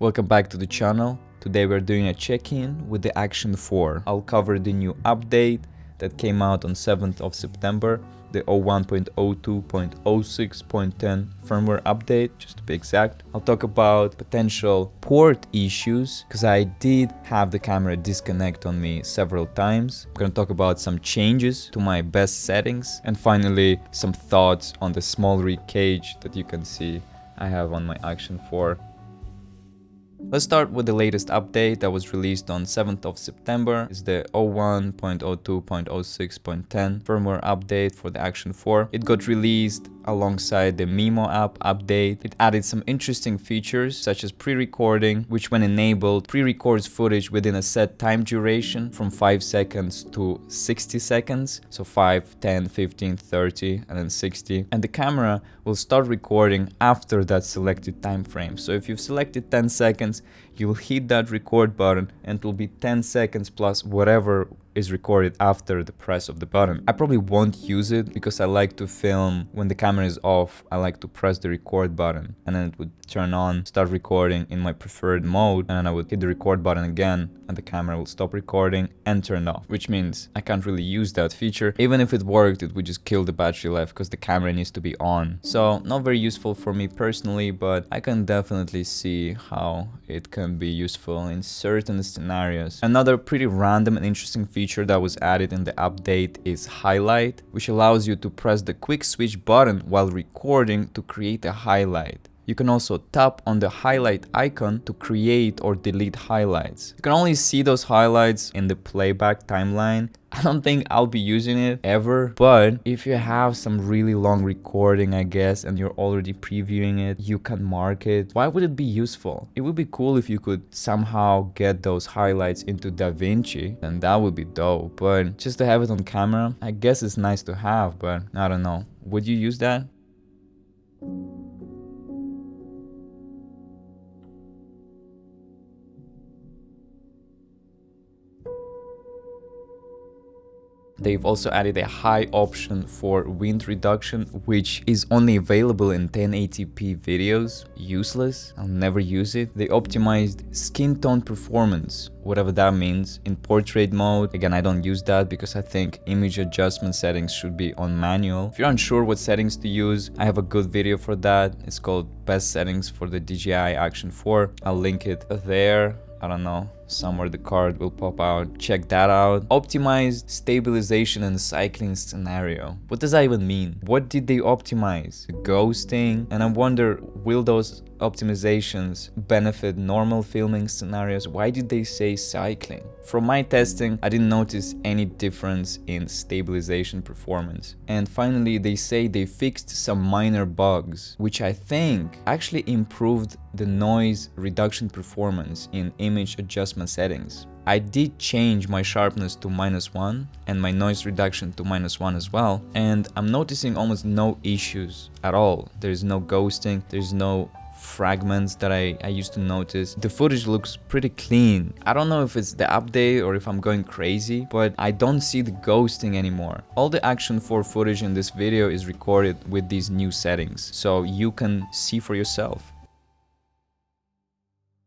Welcome back to the channel. Today we're doing a check-in with the Action 4. I'll cover the new update that came out on 7th of September, the 01.02.06.10 firmware update, just to be exact. I'll talk about potential port issues, because I did have the camera disconnect on me several times. I'm gonna talk about some changes to my best settings, and finally some thoughts on the SmallRig cage that you can see I have on my Action 4. Let's start with the latest update that was released on 7th of September. It's the 01.02.06.10 firmware update for the Action 4. It got released alongside the Mimo app update. It added some interesting features such as pre-recording, which when enabled pre-records footage within a set time duration from 5 seconds to 60 seconds. So 5, 10, 15, 30 and then 60. And the camera will start recording after that selected time frame. So if you've selected 10 seconds, you'll hit that record button and it will be 10 seconds plus whatever is recorded after the press of the button. I probably won't use it because I like to film when the camera is off. I like to press the record button and then it would turn on, start recording in my preferred mode, and then I would hit the record button again and the camera will stop recording and turn off, which means I can't really use that feature. Even if it worked, it would just kill the battery life because the camera needs to be on. So not very useful for me personally, but I can definitely see how it can be useful in certain scenarios. Another pretty random and interesting feature that was added in the update is highlight, which allows you to press the quick switch button while recording to create a highlight. You can also tap on the highlight icon to create or delete highlights. You can only see those highlights in the playback timeline. I don't think I'll be using it ever, but if you have some really long recording, I guess, and you're already previewing it, you can mark it. Why would it be useful? It would be cool if you could somehow get those highlights into DaVinci, and that would be dope. But just to have it on camera, I guess it's nice to have, but I don't know. Would you use that? They've also added a high option for wind reduction, which is only available in 1080p videos. Useless, I'll never use it. They optimized skin tone performance, whatever that means, in portrait mode. Again, I don't use that because I think image adjustment settings should be on manual. If you're unsure what settings to use, I have a good video for that. It's called Best Settings for the DJI Action 4. I'll link it there. I don't know, somewhere the card will pop out. Check that out. Optimized stabilization and cycling scenario. What does that even mean? What did they optimize? Ghosting? And I wonder, will those optimizations benefit normal filming scenarios? Why did they say cycling? From my testing, I didn't notice any difference in stabilization performance. And finally, they say they fixed some minor bugs, which I think actually improved the noise reduction performance in image adjustment settings. I did change my sharpness to -1 and my noise reduction to -1 as well, and I'm noticing almost no issues at all. There's no ghosting, there's no fragments that I used to notice. The footage looks pretty clean. I don't know if it's the update or if I'm going crazy, but I don't see the ghosting anymore. All the Action 4 footage in this video is recorded with these new settings, so you can see for yourself.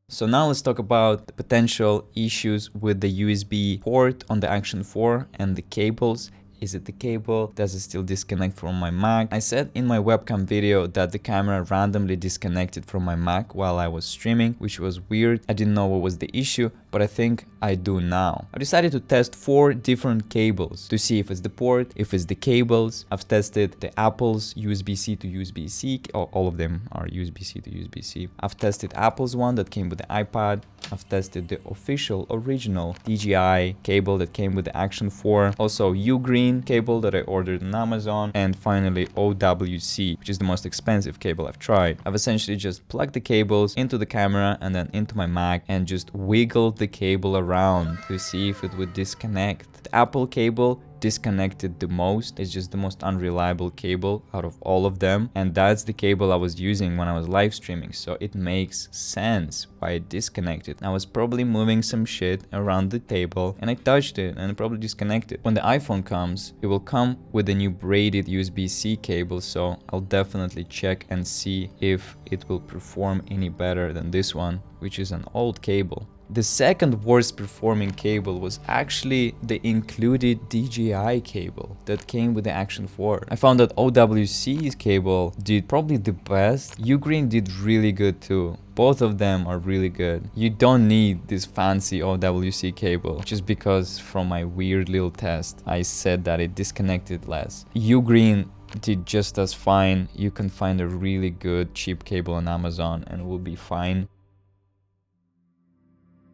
So now let's talk about the potential issues with the USB port on the Action 4 and the cables. Is it the cable? Does it still disconnect from my Mac? I said in my webcam video that the camera randomly disconnected from my Mac while I was streaming, which was weird. I didn't know what was the issue, but I think I do now. I decided to test 4 different cables to see if it's the port, if it's the cables. I've tested the Apple's USB-C to USB-C. All of them are USB-C to USB-C. I've tested Apple's one that came with the iPad. I've tested the official original DJI cable that came with the Action 4. Also Ugreen cable that I ordered on Amazon, and finally OWC, which is the most expensive cable I've tried. I've essentially just plugged the cables into the camera and then into my Mac and just wiggled the cable around to see if it would disconnect. The Apple cable disconnected the most. It's just the most unreliable cable out of all of them, and that's the cable I was using when I was live streaming, so it makes sense why it disconnected. I was probably moving some shit around the table and I touched it and it probably disconnected. When the iPhone comes, it will come with a new braided USB-C cable, so I'll definitely check and see if it will perform any better than this one, which is an old cable. The second worst performing cable was actually the included DJI cable that came with the Action 4. I found that OWC's cable did probably the best. Ugreen did really good too. Both of them are really good. You don't need this fancy OWC cable, just because from my weird little test, I said that it disconnected less. Ugreen did just as fine. You can find a really good cheap cable on Amazon and it will be fine.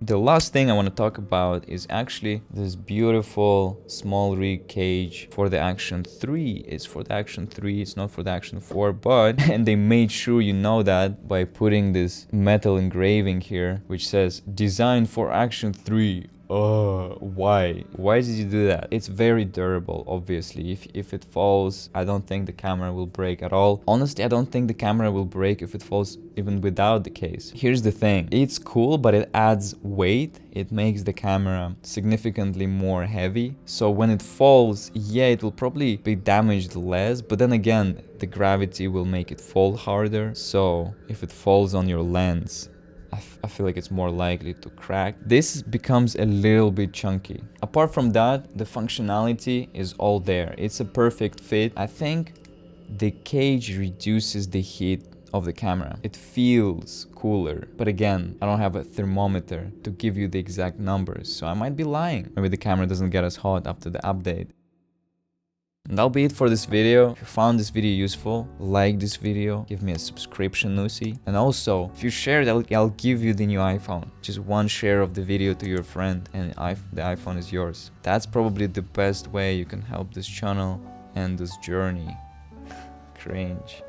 The last thing I want to talk about is actually this beautiful SmallRig cage for the Action 3. It's for the Action 3, it's not for the Action 4, but, and they made sure you know that by putting this metal engraving here, which says, designed for Action 3. Why? Why did you do that? It's very durable, obviously. If it falls, I don't think the camera will break at all. Honestly, I don't think the camera will break if it falls even without the case. Here's the thing. It's cool, but it adds weight. It makes the camera significantly more heavy. So when it falls, yeah, it will probably be damaged less, but then again, the gravity will make it fall harder. So if it falls on your lens, I feel like it's more likely to crack. This becomes a little bit chunky. Apart from that, the functionality is all there. It's a perfect fit. I think the cage reduces the heat of the camera. It feels cooler. But again, I don't have a thermometer to give you the exact numbers, so I might be lying. Maybe the camera doesn't get as hot after the update. And that'll be it for this video. If you found this video useful, like this video, give me a subscription, Nusi. And also, if you share it, I'll give you the new iPhone. Just one share of the video to your friend and the iPhone is yours. That's probably the best way you can help this channel and this journey. Cringe.